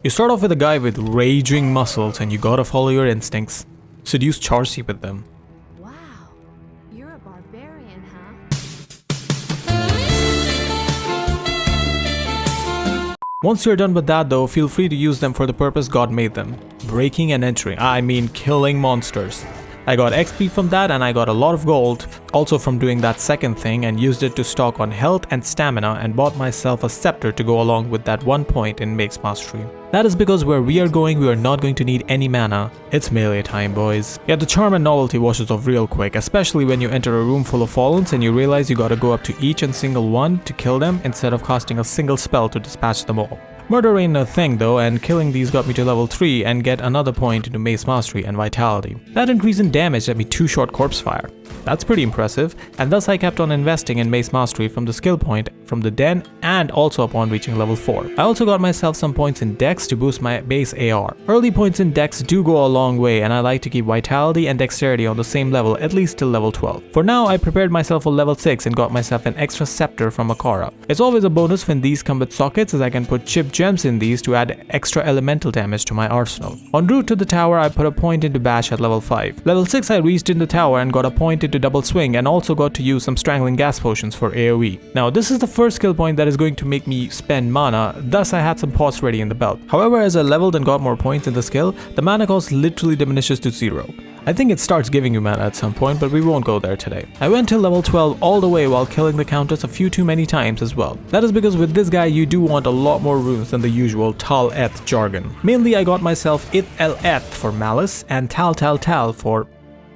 You start off with a guy with raging muscles and you gotta follow your instincts. Seduce Charcy with them. Wow, you're a barbarian, huh? Once you're done with that though, feel free to use them for the purpose God made them. Breaking and entering, I mean killing monsters. I got XP from that and I got a lot of gold, also from doing that second thing, and used it to stock on health and stamina and bought myself a scepter to go along with that 1 point in Mace Mastery. That is because where we are going, we are not going to need any mana. It's melee time, boys. Yet the charm and novelty washes off real quick, especially when you enter a room full of Fallens and you realize you gotta go up to each and single one to kill them instead of casting a single spell to dispatch them all. Murder ain't no thing though, and killing these got me to level 3 and get another point into Mace Mastery and Vitality. That increase in damage let me 2 short Corpse Fire. That's pretty impressive, and thus I kept on investing in Mace Mastery from the skill point, from the den, and also upon reaching level 4. I also got myself some points in Dex to boost my base AR. Early points in Dex do go a long way, and I like to keep Vitality and Dexterity on the same level at least till level 12. For now, I prepared myself for level 6 and got myself an extra Scepter from Akara. It's always a bonus when these come with sockets, as I can put chip gems in these to add extra elemental damage to my arsenal. En route to the tower, I put a point into Bash at level 5. Level 6 I reached in the tower and got a point into Double Swing, and also got to use some Strangling Gas Potions for AoE. Now this is the first skill point that is going to make me spend mana, thus I had some pots ready in the belt. However, as I leveled and got more points in the skill, the mana cost literally diminishes to 0. I think it starts giving you mana at some point, but we won't go there today. I went till level 12 all the way while killing the countess a few too many times as well. That is because with this guy you do want a lot more runes than the usual Tal Eth jargon. Mainly I got myself Ith El Eth for Malice and Tal Tal Tal for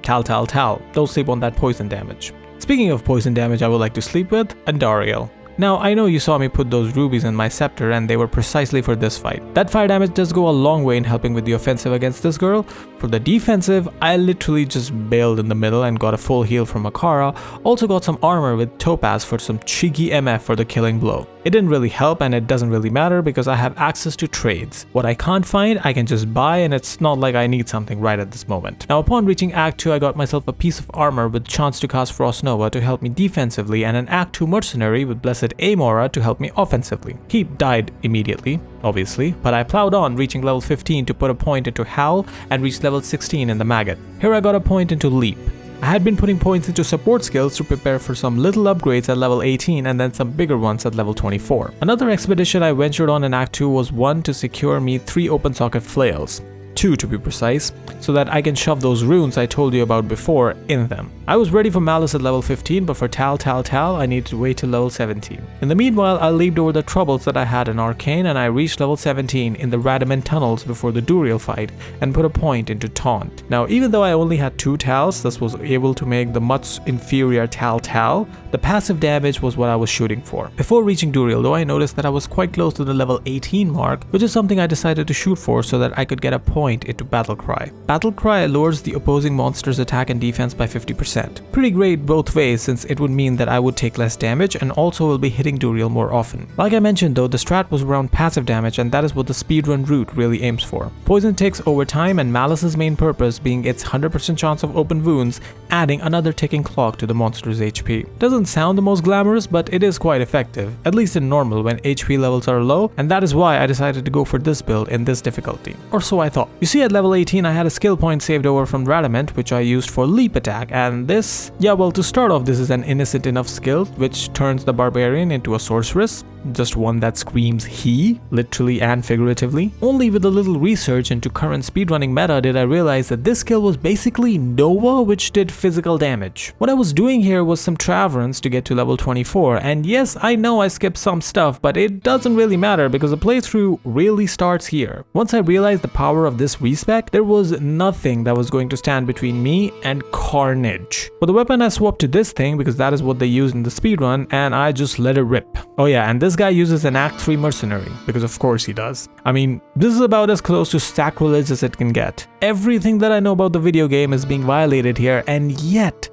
Tal Tal Tal. Don't sleep on that poison damage. Speaking of poison damage, I would like to sleep with Andariel. Now, I know you saw me put those rubies in my scepter and they were precisely for this fight. That fire damage does go a long way in helping with the offensive against this girl. For the defensive, I literally just bailed in the middle and got a full heal from Akara. Also got some armor with Topaz for some cheeky MF for the killing blow. It didn't really help and it doesn't really matter because I have access to trades. What I can't find, I can just buy, and it's not like I need something right at this moment. Now upon reaching Act 2, I got myself a piece of armor with chance to cast Frost Nova to help me defensively, and an Act 2 mercenary with Blessed Amora to help me offensively. He died immediately, obviously, but I plowed on, reaching level 15 to put a point into Howl and reached level 16 in the Maggot. Here I got a point into Leap. I had been putting points into support skills to prepare for some little upgrades at level 18 and then some bigger ones at level 24. Another expedition I ventured on in Act 2 was one to secure me 3 open socket flails. 2 to be precise, so that I can shove those runes I told you about before in them. I was ready for Malice at level 15, but for Tal Tal Tal I needed to wait till level 17. In the meanwhile, I leaped over the troubles that I had in Arcane and I reached level 17 in the Radamant tunnels before the Duriel fight and put a point into Taunt. Now even though I only had 2 Tals, this was able to make the much inferior Tal Tal, the passive damage was what I was shooting for. Before reaching Duriel though, I noticed that I was quite close to the level 18 mark, which is something I decided to shoot for so that I could get a point into Battle Cry. Battle Cry lowers the opposing monster's attack and defense by 50%. Pretty great both ways, since it would mean that I would take less damage and also will be hitting Duriel more often. Like I mentioned though, the strat was around passive damage, and that is what the speedrun route really aims for. Poison ticks over time, and Malice's main purpose being its 100% chance of open wounds, adding another ticking clock to the monster's HP. Doesn't sound the most glamorous, but it is quite effective, at least in normal when HP levels are low, and that is why I decided to go for this build in this difficulty. Or so I thought. You see, at level 18 I had a skill point saved over from Radamant, which I used for leap attack, and this, yeah, well, to start off, this is an innocent enough skill which turns the Barbarian into a sorceress. Just one that screams he, literally and figuratively. Only with a little research into current speedrunning meta did I realize that this skill was basically Nova, which did physical damage. What I was doing here was some Traverns to get to level 24, and yes, I know I skipped some stuff, but it doesn't really matter because the playthrough really starts here. Once I realized the power of this respec, there was nothing that was going to stand between me and carnage. For the weapon, I swapped to this thing because that is what they use in the speedrun, and I just let it rip. Oh yeah, and this guy uses an Act 3 mercenary, because of course he does. I mean, this is about as close to sacrilege as it can get. Everything that I know about the video game is being violated here, and yet,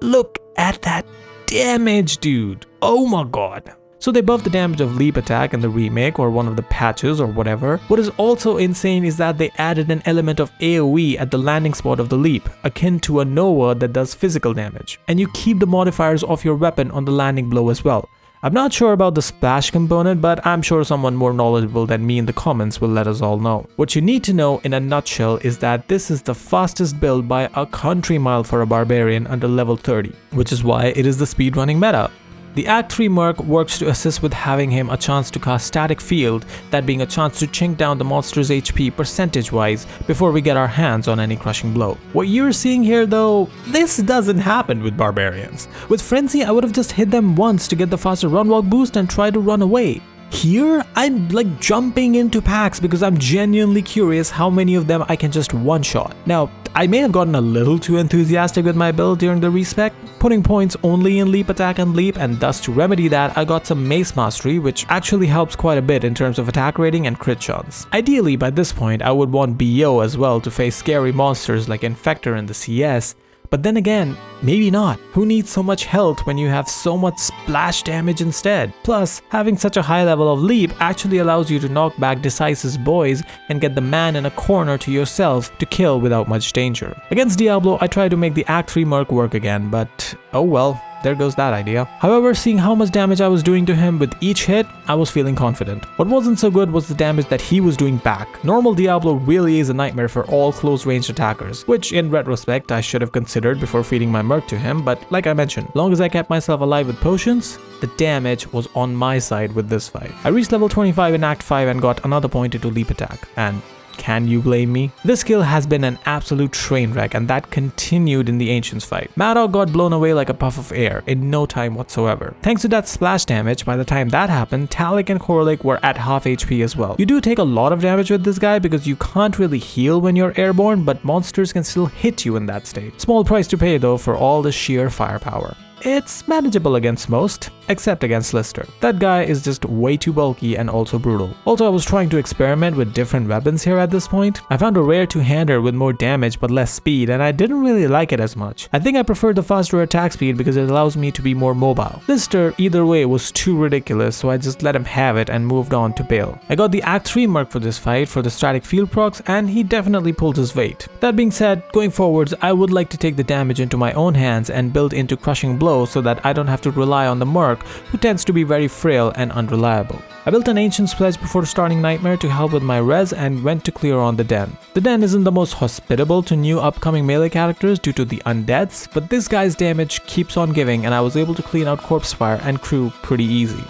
look at that damage, dude. Oh my god. So they buffed the damage of leap attack in the remake or one of the patches or whatever. What is also insane is that they added an element of AoE at the landing spot of the leap, akin to a Nova that does physical damage. And you keep the modifiers of your weapon on the landing blow as well. I'm not sure about the splash component, but I'm sure someone more knowledgeable than me in the comments will let us all know. What you need to know in a nutshell is that this is the fastest build by a country mile for a barbarian under level 30, which is why it is the speedrunning meta. The Act 3 Merc works to assist with having him a chance to cast Static Field, that being a chance to chink down the monster's HP percentage-wise before we get our hands on any crushing blow. What you're seeing here though, this doesn't happen with Barbarians. With Frenzy, I would have just hit them once to get the faster run walk boost and try to run away. Here, I'm like jumping into packs because I'm genuinely curious how many of them I can just one-shot. Now, I may have gotten a little too enthusiastic with my build during the respec, putting points only in leap attack and leap, and thus to remedy that, I got some mace mastery, which actually helps quite a bit in terms of attack rating and crit chance. Ideally, by this point, I would want BO as well to face scary monsters like Infector in the CS, but then again, maybe not. Who needs so much health when you have so much splash damage instead? Plus, having such a high level of leap actually allows you to knock back Decisive's boys and get the man in a corner to yourself to kill without much danger. Against Diablo, I tried to make the Act 3 Merc work again, but oh well. There goes that idea. However, seeing how much damage I was doing to him with each hit, I was feeling confident. What wasn't so good was the damage that he was doing back. Normal Diablo really is a nightmare for all close-ranged attackers, which in retrospect I should have considered before feeding my Merc to him, but like I mentioned, long as I kept myself alive with potions, the damage was on my side with this fight. I reached level 25 in Act 5 and got another point into leap attack, and can you blame me? This skill has been an absolute train wreck, and that continued in the Ancients fight. Madog got blown away like a puff of air in no time whatsoever. Thanks to that splash damage, by the time that happened, Talik and Korlik were at half HP as well. You do take a lot of damage with this guy because you can't really heal when you're airborne, but monsters can still hit you in that state. Small price to pay though for all the sheer firepower. It's manageable against most, except against Lister. That guy is just way too bulky and also brutal. Also, I was trying to experiment with different weapons here at this point. I found a rare two-hander with more damage but less speed, and I didn't really like it as much. I think I preferred the faster attack speed because it allows me to be more mobile. Lister, either way, was too ridiculous, so I just let him have it and moved on to Bale. I got the Act 3 Merc for this fight for the static field procs, and he definitely pulled his weight. That being said, going forwards, I would like to take the damage into my own hands and build into crushing blow so that I don't have to rely on the Merc, who tends to be very frail and unreliable. I built an Ancient's Pledge before starting Nightmare to help with my res and went to clear on the Den. The Den isn't the most hospitable to new upcoming melee characters due to the undeads, but this guy's damage keeps on giving and I was able to clean out Corpse Fire and crew pretty easy.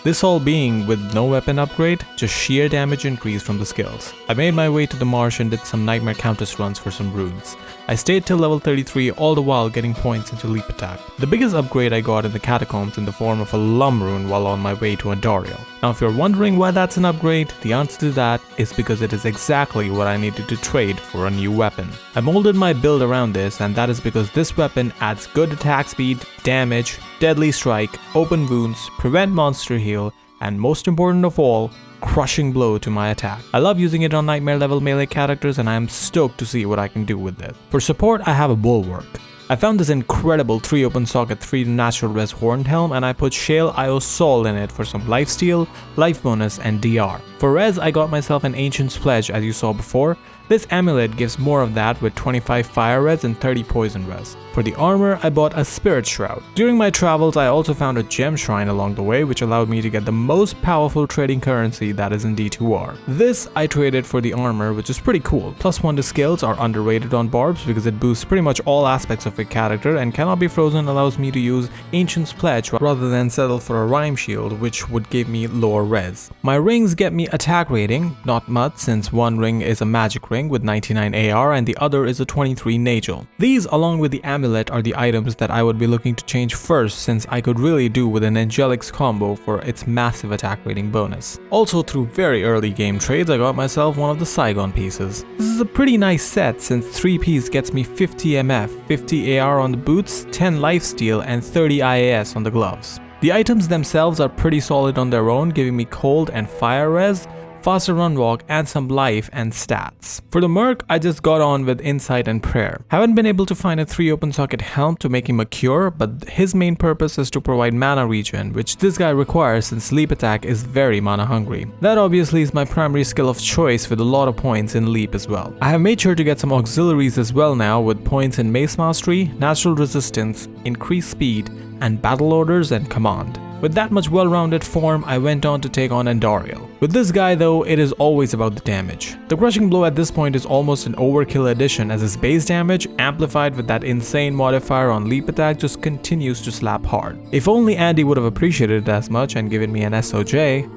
This all being with no weapon upgrade, just sheer damage increase from the skills. I made my way to the marsh and did some Nightmare Countess runs for some runes. I stayed till level 33 all the while getting points into leap attack. The biggest upgrade I got in the catacombs in the form of a Lum rune while on my way to Andariel. Now if you're wondering why that's an upgrade, the answer to that is because it is exactly what I needed to trade for a new weapon. I molded my build around this, and that is because this weapon adds good attack speed, damage, deadly strike, open wounds, prevent monster heal, and most important of all, crushing blow to my attack. I love using it on nightmare level melee characters and I am stoked to see what I can do with it. For support, I have a Bulwark. I found this incredible 3 open socket 3 natural res horned helm and I put Shale IO Soul in it for some lifesteal, life bonus, and DR. For res, I got myself an Ancient's Pledge as you saw before. This amulet gives more of that with 25 fire res and 30 poison res. For the armor, I bought a Spirit Shroud. During my travels, I also found a gem shrine along the way which allowed me to get the most powerful trading currency, that is in D2R. This I traded for the armor, which is pretty cool. +1 to skills are underrated on barbs because it boosts pretty much all aspects of a character, and Cannot Be Frozen allows me to use Ancient's Pledge rather than settle for a Rhyme Shield, which would give me lower res. My rings get me attack rating, not much since one ring is a magic ring with 99 AR and the other is a 23 Nagel. These along with the amulet are the items that I would be looking to change first, since I could really do with an Angelics combo for its massive attack rating bonus. Also through very early game trades I got myself one of the Saigon pieces. This is a pretty nice set since 3 piece gets me 50 MF, 50 AR on the boots, 10 lifesteal and 30 IAS on the gloves. The items themselves are pretty solid on their own, giving me cold and fire res, faster run walk, and some life and stats. For the Merc, I just got on with Insight and Prayer. Haven't been able to find a 3 open socket helm to make him a cure, but his main purpose is to provide mana regen, which this guy requires since leap attack is very mana hungry. That obviously is my primary skill of choice with a lot of points in leap as well. I have made sure to get some auxiliaries as well now with points in mace mastery, natural resistance, increased speed, and battle orders and command. With that much well-rounded form, I went on to take on Andoriel. With this guy though, it is always about the damage. The crushing blow at this point is almost an overkill addition, as his base damage, amplified with that insane modifier on leap attack, just continues to slap hard. If only Andy would have appreciated it as much and given me an SOJ.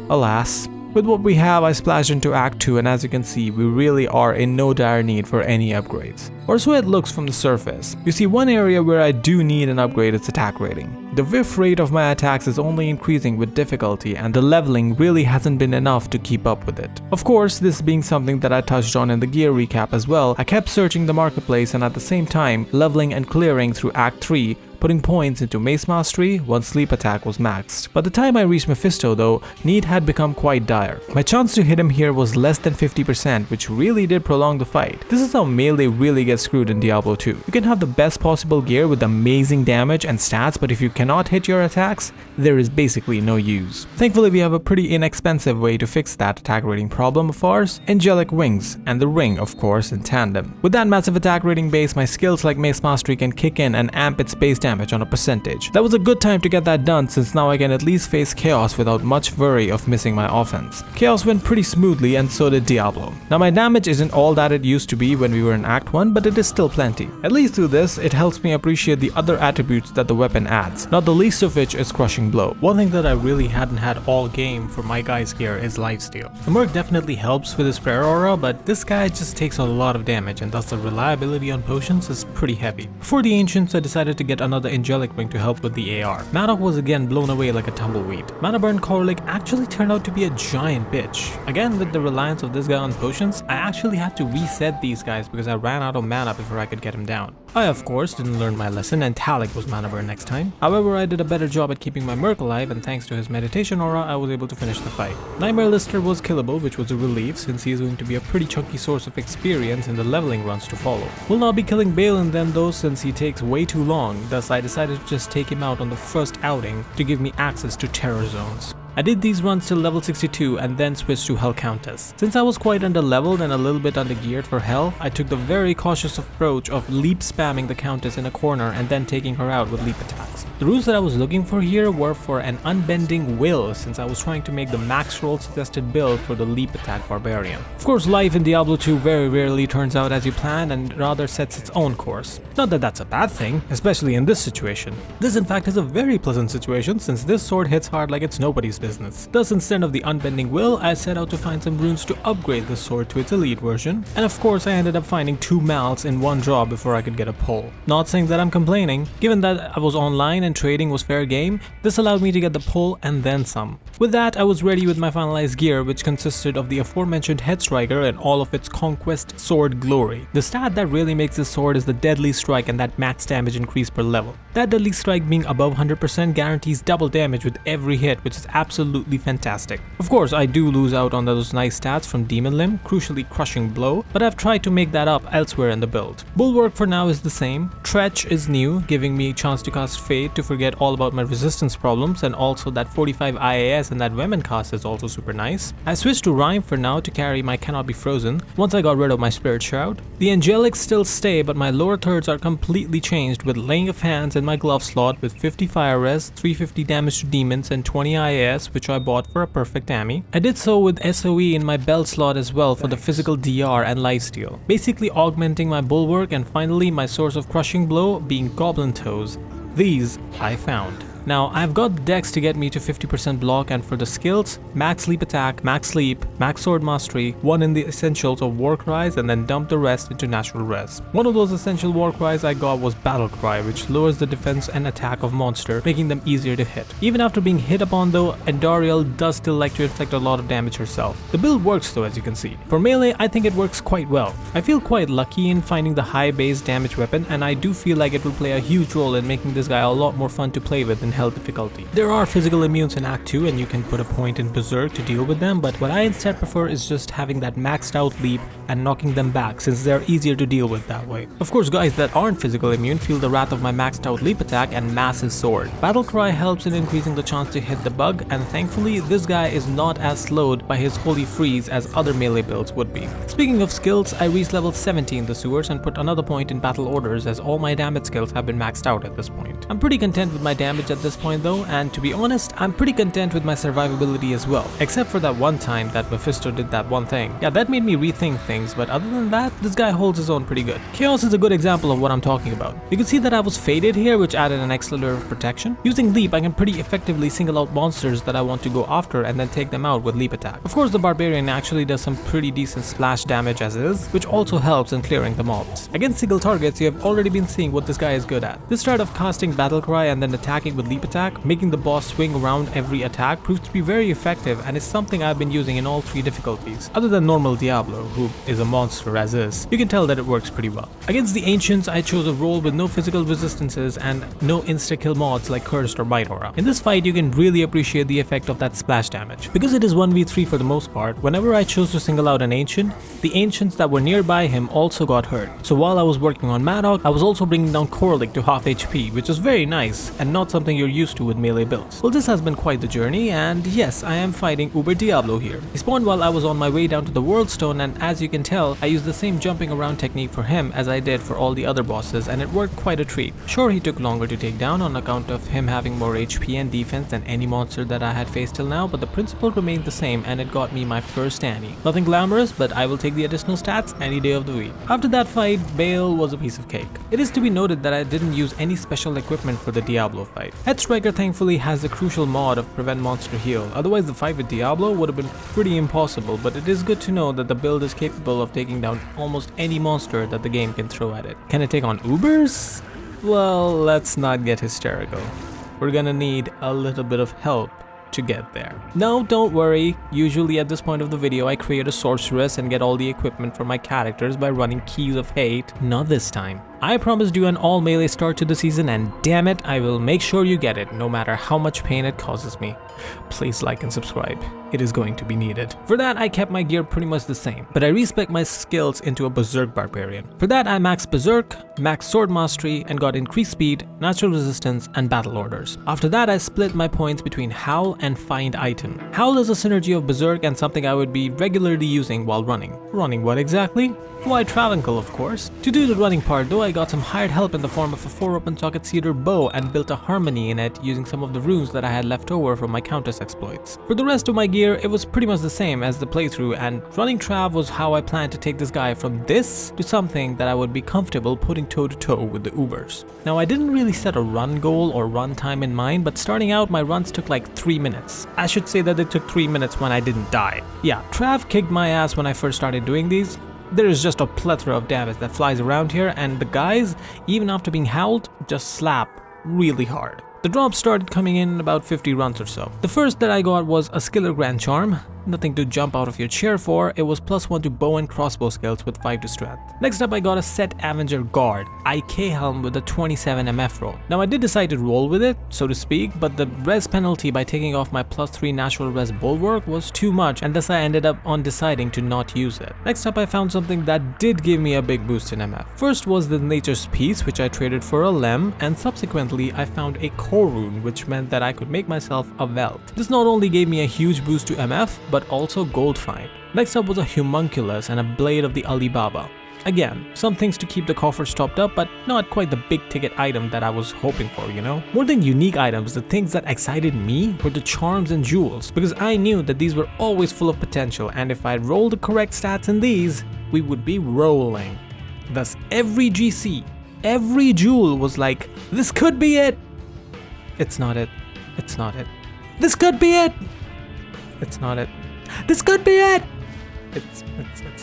Alas. With what we have, I splashed into Act 2, and as you can see, we really are in no dire need for any upgrades. Or so it looks from the surface. You see, one area where I do need an upgrade is attack rating. The whiff rate of my attacks is only increasing with difficulty, and the leveling really hasn't been enough to keep up with it. Of course, this being something that I touched on in the gear recap as well, I kept searching the marketplace and at the same time leveling and clearing through Act 3, putting points into Mace Mastery once Sleep Attack was maxed. By the time I reached Mephisto though, need had become quite dire. My chance to hit him here was less than 50%, which really did prolong the fight. This is how melee really gets screwed in Diablo 2. You can have the best possible gear with amazing damage and stats, but if you cannot hit your attacks, there is basically no use. Thankfully, we have a pretty inexpensive way to fix that attack rating problem of ours: Angelic Wings, and the Ring, of course, in tandem. With that massive attack rating base, my skills like Mace Mastery can kick in and amp its base damage on a percentage. That was a good time to get that done, since now I can at least face Chaos without much worry of missing my offense. Chaos went pretty smoothly, and so did Diablo. Now my damage isn't all that it used to be when we were in Act 1, but it is still plenty. At least through this, it helps me appreciate the other attributes that the weapon adds, not the least of which is Crushing Blow. One thing that I really hadn't had all game for my guy's gear is Lifesteal. The Merc definitely helps with his prayer aura, but this guy just takes a lot of damage, and thus the reliability on potions is pretty heavy. For the Ancients, I decided to get another Angelic Ring to help with the AR. Mana was again blown away like a tumbleweed. Mana Burn Corlic actually turned out to be a giant bitch. Again, with the reliance of this guy on potions, I actually had to reset these guys because I ran out of mana before I could get him down. I of course didn't learn my lesson, and Talik was Mana Burn next time. However, I did a better job at keeping my Merc alive, and thanks to his meditation aura, I was able to finish the fight. Nightmare Lister was killable, which was a relief since he is going to be a pretty chunky source of experience in the leveling runs to follow. We'll not be killing Bale in them though, since he takes way too long, thus I decided to just take him out on the first outing to give me access to terror zones. I did these runs till level 62 and then switched to Hell Countess. Since I was quite under-leveled and a little bit under-geared for Hell, I took the very cautious approach of leap spamming the Countess in a corner and then taking her out with leap attacks. The rules that I was looking for here were for an Unbending Will, since I was trying to make the max roll suggested build for the leap attack Barbarian. Of course, life in Diablo 2 very rarely turns out as you planned and rather sets its own course. Not that that's a bad thing, especially in this situation. This in fact is a very pleasant situation, since this sword hits hard like it's nobody's business. Thus, instead of the Unbending Will, I set out to find some runes to upgrade the sword to its elite version, and of course I ended up finding 2 Mals in one drop before I could get a pull. Not saying that I'm complaining, given that I was online and trading was fair game, this allowed me to get the pull and then some. With that, I was ready with my finalized gear, which consisted of the aforementioned Head Striker and all of its Conquest Sword glory. The stat that really makes this sword is the Deadly Strike and that max damage increase per level. That Deadly Strike being above 100% guarantees double damage with every hit, which is absolutely fantastic. Of course, I do lose out on those nice stats from Demon Limb, crucially Crushing Blow, but I've tried to make that up elsewhere in the build. Bulwark for now is the same. Tretch is new, giving me a chance to cast Fade to forget all about my resistance problems, and also that 45 IAS and that Women cast is also super nice. I switched to Rhyme for now to carry my Cannot Be Frozen once I got rid of my Spirit Shroud. The Angelics still stay, but my lower thirds are completely changed, with Laying of Hands in my glove slot with 50 fire res, 350 damage to demons and 20 IAS, which I bought for a perfect Ami. I did so with SOE in my belt slot as well for the physical DR and lifesteal, basically augmenting my bulwark, and finally my source of Crushing Blow being Goblin Toes. These I found. Now, I've got the dex to get me to 50% block, and for the skills, max leap attack, max sleep, max sword mastery, one in the essentials of war cries, and then dump the rest into natural res. One of those essential war cries I got was Battle Cry, which lowers the defense and attack of monster, making them easier to hit. Even after being hit upon though, Andoriel does still like to inflict a lot of damage herself. The build works though, as you can see. For melee, I think it works quite well. I feel quite lucky in finding the high base damage weapon, and I do feel like it will play a huge role in making this guy a lot more fun to play with in hell difficulty. There are physical immunes in Act 2 and you can put a point in Berserk to deal with them, but what I instead prefer is just having that maxed out leap and knocking them back, since they're easier to deal with that way. Of course, guys that aren't physical immune feel the wrath of my maxed out leap attack and massive sword. Battle Cry helps in increasing the chance to hit the bug, and thankfully this guy is not as slowed by his holy freeze as other melee builds would be. Speaking of skills, I reached level 70 in the sewers and put another point in battle orders, as all my damage skills have been maxed out at this point. I'm pretty content with my damage at this point though, and to be honest, I'm pretty content with my survivability as well. Except for that one time that Mephisto did that one thing. Yeah, that made me rethink things, but other than that, this guy holds his own pretty good. Chaos is a good example of what I'm talking about. You can see that I was faded here, which added an extra layer of protection. Using Leap, I can pretty effectively single out monsters that I want to go after and then take them out with Leap attack. Of course, the Barbarian actually does some pretty decent splash damage as is, which also helps in clearing the mobs. Against single targets, you have already been seeing what this guy is good at. This strat of casting Battle Cry and then attacking with Leap attack, making the boss swing around every attack, proves to be very effective and is something I've been using in all 3 difficulties. Other than normal Diablo, who is a monster as is, you can tell that it works pretty well. Against the Ancients, I chose a role with no physical resistances and no insta-kill mods like Cursed or Bite Aura. In this fight, you can really appreciate the effect of that splash damage. Because it is 1v3 for the most part, whenever I chose to single out an Ancient, the Ancients that were nearby him also got hurt. So while I was working on Maddock, I was also bringing down Korlik to half HP, which is very nice and not something you're used to with melee builds. Well, this has been quite the journey, and yes, I am fighting Uber Diablo here. He spawned while I was on my way down to the World Stone, and as you can tell, I used the same jumping around technique for him as I did for all the other bosses, and it worked quite a treat. Sure, he took longer to take down on account of him having more HP and defense than any monster that I had faced till now, but the principle remained the same and it got me my first Annie. Nothing glamorous, but I will take the additional stats any day of the week. After that fight, Bale was a piece of cake. It is to be noted that I didn't use any special equipment for the Diablo fight. Headstriker thankfully has the crucial mod of prevent monster heal, otherwise the fight with Diablo would have been pretty impossible, but it is good to know that the build is capable of taking down almost any monster that the game can throw at it. Can it take on Ubers? Well, let's not get hysterical. We're gonna need a little bit of help to get there. No, don't worry, usually at this point of the video I create a sorceress and get all the equipment for my characters by running Keys of Hate. Not this time. I promised you an all melee start to the season, and damn it, I will make sure you get it, no matter how much pain it causes me. Please like and subscribe, it is going to be needed. For that, I kept my gear pretty much the same, but I respec my skills into a Berserk Barbarian. For that, I maxed Berserk, maxed Sword Mastery, and got increased speed, natural resistance, and battle orders. After that, I split my points between Howl and Find Item. Howl is a synergy of Berserk and something I would be regularly using while running. Running what exactly? Why, Travancle, of course. To do the running part though, I got some hired help in the form of a 4 open socket cedar bow and built a harmony in it using some of the runes that I had left over from my Countess exploits. For the rest of my gear, it was pretty much the same as the playthrough, and running Trav was how I planned to take this guy from this to something that I would be comfortable putting toe to toe with the Ubers. Now, I didn't really set a run goal or run time in mind, but starting out my runs took like 3 minutes. I should say that it took 3 minutes when I didn't die. Yeah, Trav kicked my ass when I first started doing these. There is just a plethora of damage that flies around here, and the guys, even after being howled, just slap really hard. The drops started coming in about 50 runs or so. The first that I got was a Skiller Grand Charm. Nothing to jump out of your chair for, it was +1 to bow and crossbow skills with 5 to strength. Next up I got a Set Avenger Guard, IK Helm with a 27 MF roll. Now I did decide to roll with it, so to speak, but the res penalty by taking off my +3 natural res bulwark was too much, and thus I ended up on deciding to not use it. Next up I found something that did give me a big boost in MF. First was the Nature's Peace, which I traded for a Lem, and subsequently I found a Core Rune, which meant that I could make myself a Velt. This not only gave me a huge boost to MF, but also gold find. Next up was a Homunculus and a Blade of the Alibaba. Again, some things to keep the coffers topped up, but not quite the big ticket item that I was hoping for, you know? More than unique items, the things that excited me were the charms and jewels, because I knew that these were always full of potential, and if I rolled the correct stats in these, we would be rolling. Thus, every GC, every jewel was like, this could be it! It's not it. It's not it. This could be it! It's not it. This could be it! It's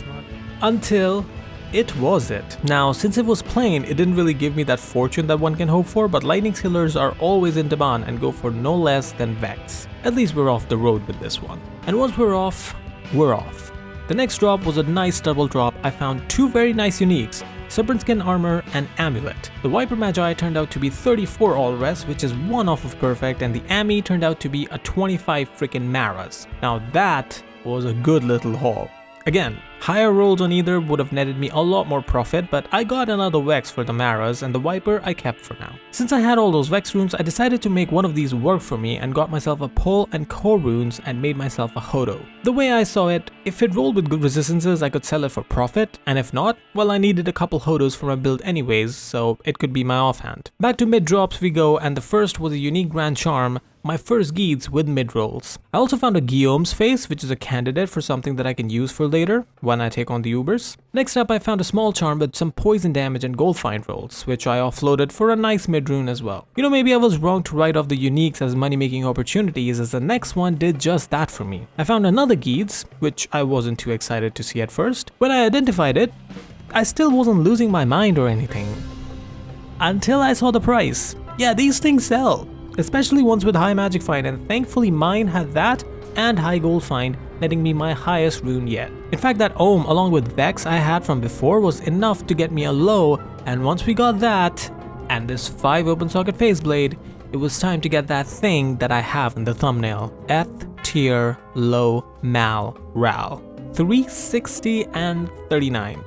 not. Until it was it. Now, since it was plain, it didn't really give me that fortune that one can hope for, but lightning healers are always in demand and go for no less than Vex. At least we're off the road with this one. And once we're off, we're off. The next drop was a nice double drop. I found 2 very nice uniques, Serpent Skin Armor and Amulet. The Viper Magi turned out to be 34 all res, which is 1 off of perfect, and the Ami turned out to be a 25 freaking Maras. Now that was a good little haul. Again, Higher rolls on either would have netted me a lot more profit, but I got another Vex for the Maras and the Viper I kept for now. Since I had all those Vex runes, I decided to make one of these work for me and got myself a Pole and Core runes and made myself a Hodo. The way I saw it, if it rolled with good resistances I could sell it for profit, and if not, well I needed a couple Hodos for my build anyways, so it could be my offhand. Back to mid drops we go, and the first was a unique Grand Charm, my first Geeds with mid rolls. I also found a Guillaume's face, which is a candidate for something that I can use for later when I take on the Ubers. Next up I found a small charm with some poison damage and gold find rolls, which I offloaded for a nice mid rune as well. You know, maybe I was wrong to write off the uniques as money making opportunities, as the next one did just that for me. I found another Geeds, which I wasn't too excited to see at first. When I identified it, I still wasn't losing my mind or anything. Until I saw the price. Yeah, these things sell. Especially ones with high magic find, and thankfully mine had that and high gold find, netting me my highest rune yet. In fact, that Ohm along with Vex I had from before was enough to get me a low, and once we got that and this 5 open socket phase blade, it was time to get that thing that I have in the thumbnail. Eth tier low mal ral. 360 and 39.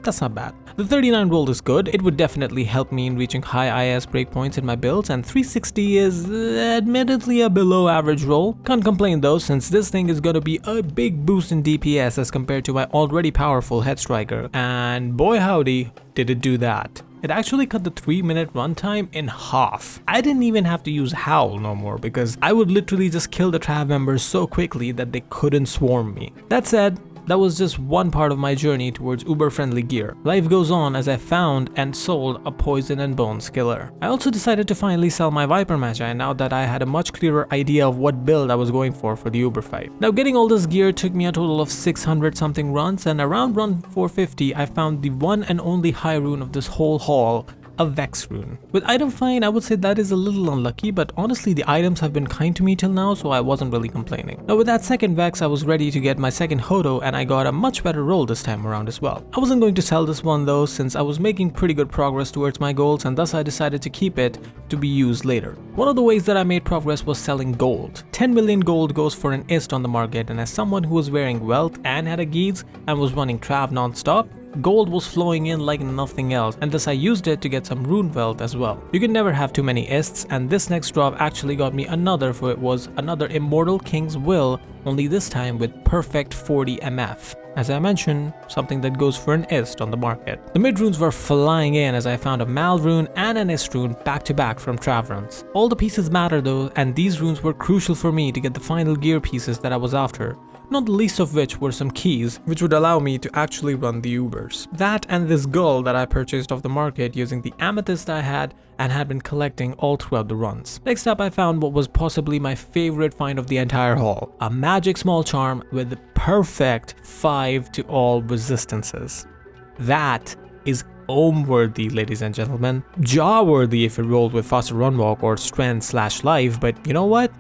That's not bad. The 39 roll is good, it would definitely help me in reaching high IS breakpoints in my builds, and 360 is admittedly a below average roll. Can't complain though, since this thing is gonna be a big boost in DPS as compared to my already powerful head striker, and boy howdy did it do that. It actually cut the 3-minute runtime in half. I didn't even have to use Howl no more because I would literally just kill the Trav members so quickly that they couldn't swarm me. That said, that was just one part of my journey towards uber-friendly gear. Life goes on as I found and sold a Poison and Bones killer. I also decided to finally sell my Viper Magi now that I had a much clearer idea of what build I was going for the Uber fight. Now getting all this gear took me a total of 600 something runs, and around run 450 I found the one and only high rune of this whole haul, a Vex rune. With item find, I would say that is a little unlucky, but honestly the items have been kind to me till now, so I wasn't really complaining. Now with that second Vex, I was ready to get my second Hodo, and I got a much better roll this time around as well. I wasn't going to sell this one though, since I was making pretty good progress towards my goals, and thus I decided to keep it to be used later. One of the ways that I made progress was selling gold. 10 million gold goes for an ist on the market, and as someone who was wearing wealth and had a Geeds and was running Trav non-stop, gold was flowing in like nothing else, and thus I used it to get some rune wealth as well. You can never have too many ists, and this next drop actually got me another, for it was another Immortal King's Will, only this time with perfect 40 MF. As I mentioned, something that goes for an ist on the market. The mid runes were flying in as I found a Mal rune and an ist rune back to back from Trav runs. All the pieces matter though, and these runes were crucial for me to get the final gear pieces that I was after. Not the least of which were some keys, which would allow me to actually run the Ubers. That and this gold that I purchased off the market using the amethyst I had and had been collecting all throughout the runs. Next up I found what was possibly my favorite find of the entire haul, a magic small charm with perfect 5 to all resistances. That is Ohm worthy, ladies and gentlemen. Jaw worthy if it rolled with faster run walk or strength / life, but you know what?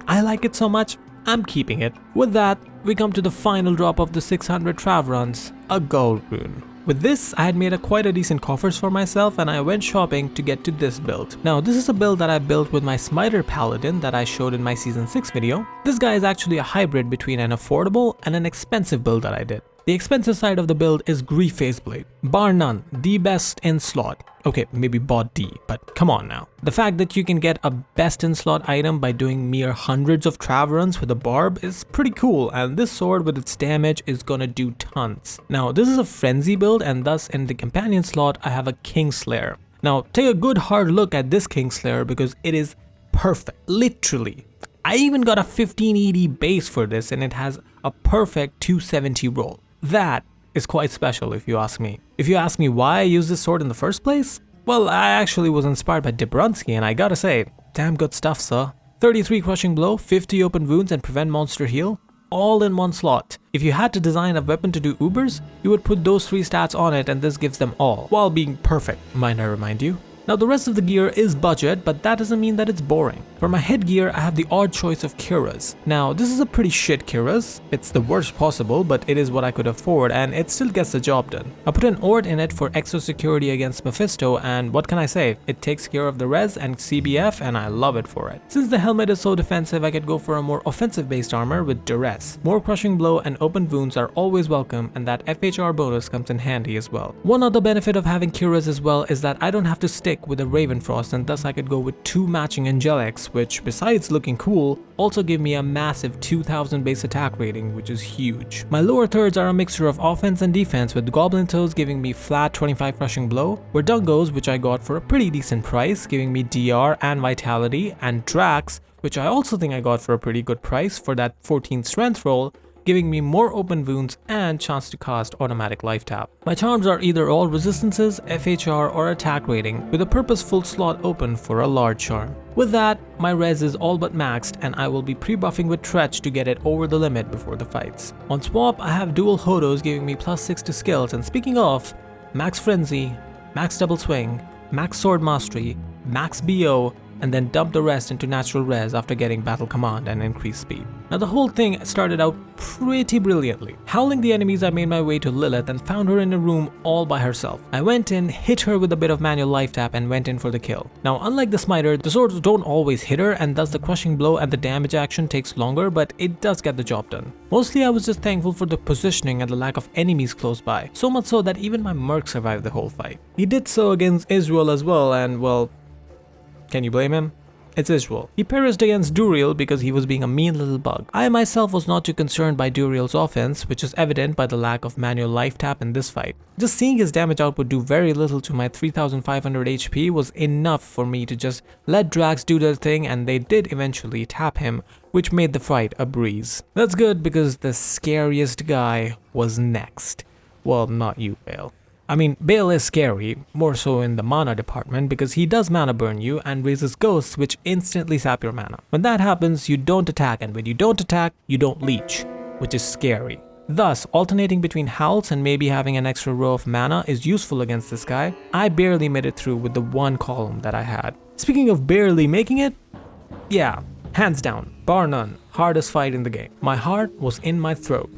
I like it so much, I'm keeping it. With that, we come to the final drop of the 600 Trav runs, a gold rune. With this, I had made quite a decent coffers for myself, and I went shopping to get to this build. Now, this is a build that I built with my Smiter Paladin that I showed in my Season 6 video. This guy is actually a hybrid between an affordable and an expensive build that I did. The expensive side of the build is Grief Phase Blade. Bar none, the best in slot. Okay, maybe bot D, but come on now. The fact that you can get a best in slot item by doing mere hundreds of Trav runs with a barb is pretty cool, and this sword with its damage is gonna do tons. Now, this is a frenzy build, and thus in the companion slot I have a Kingslayer. Now, take a good hard look at this Kingslayer because it is perfect, literally. I even got a 1580 base for this, and it has a perfect 270 roll. That is quite special if you ask me. If you ask me why I used this sword in the first place, well, I actually was inspired by Dibrunsky, and I gotta say, damn good stuff, sir. 33 crushing blow, 50 open wounds, and prevent monster heal, all in one slot. If you had to design a weapon to do Ubers, you would put those 3 stats on it, and this gives them all, while being perfect, might I remind you. Now the rest of the gear is budget, but that doesn't mean that it's boring. For my headgear, I have the odd choice of cuirass. Now this is a pretty shit cuirass. It's the worst possible, but it is what I could afford and it still gets the job done. I put an ord in it for extra security against Mephisto, and what can I say? It takes care of the res and CBF and I love it for it. Since the helmet is so defensive, I could go for a more offensive based armor with duress. More crushing blow and open wounds are always welcome, and that FHR bonus comes in handy as well. One other benefit of having cuirass as well is that I don't have to stick with a Ravenfrost, and thus I could go with 2 matching Angelics, which besides looking cool, also give me a massive 2000 base attack rating, which is huge. My lower thirds are a mixture of offense and defense, with Goblin Toes giving me flat 25 crushing blow, were Dungos, which I got for a pretty decent price, giving me DR and vitality, and Drax, which I also think I got for a pretty good price for that 14 strength roll, giving me more open wounds and chance to cast automatic life tap. My charms are either all resistances, FHR or attack rating, with a purposeful slot open for a large charm. With that, my res is all but maxed and I will be pre-buffing with Tretch to get it over the limit before the fights. On swap, I have dual Hodos giving me +6 to skills, and speaking of, max frenzy, max double swing, max sword mastery, max BO, and then dump the rest into natural res after getting battle command and increased speed. Now the whole thing started out pretty brilliantly. Howling the enemies, I made my way to Lilith and found her in a room all by herself. I went in, hit her with a bit of manual life tap and went in for the kill. Now unlike the smiter, the swords don't always hit her, and thus the crushing blow and the damage action takes longer, but it does get the job done. Mostly I was just thankful for the positioning and the lack of enemies close by, so much so that even my merc survived the whole fight. He did so against Israel as well, and well, can you blame him? It's Israel. He perished against Duriel because he was being a mean little bug. I myself was not too concerned by Duriel's offense, which is evident by the lack of manual life tap in this fight. Just seeing his damage output do very little to my 3500 HP was enough for me to just let Drax do their thing, and they did eventually tap him, which made the fight a breeze. That's good because the scariest guy was next. Well, not you, Bale. I mean, Bale is scary, more so in the mana department, because he does mana burn you and raises ghosts which instantly sap your mana. When that happens, you don't attack, and when you don't attack, you don't leech, which is scary. Thus, alternating between howls and maybe having an extra row of mana is useful against this guy. I barely made it through with the one column that I had. Speaking of barely making it, yeah, hands down, bar none, hardest fight in the game. My heart was in my throat.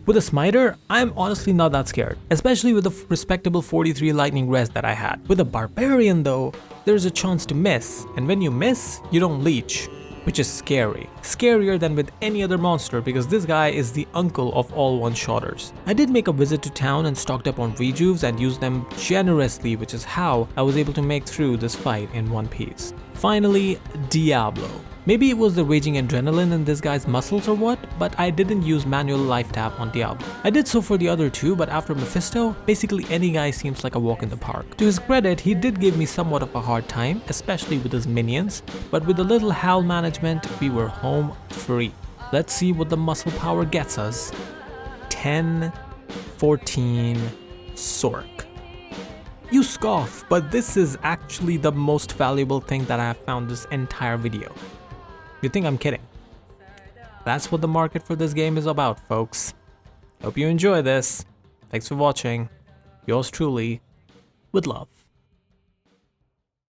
With a smiter, I'm honestly not that scared, especially with the respectable 43 lightning res that I had. With a barbarian though, there's a chance to miss, and when you miss, you don't leech, which is scary. Scarier than with any other monster, because this guy is the uncle of all one-shotters. I did make a visit to town and stocked up on rejuves and used them generously, which is how I was able to make through this fight in one piece. Finally, Diablo. Maybe it was the raging adrenaline in this guy's muscles or what, but I didn't use manual life tap on Diablo. I did so for the other two, but after Mephisto, basically any guy seems like a walk in the park. To his credit, he did give me somewhat of a hard time, especially with his minions, but with a little howl management, we were home free. Let's see what the muscle power gets us. 10, 14, Sork. You scoff, but this is actually the most valuable thing that I have found this entire video. You think I'm kidding? That's what the market for this game is about, folks. Hope you enjoy this. Thanks for watching. Yours truly, with love.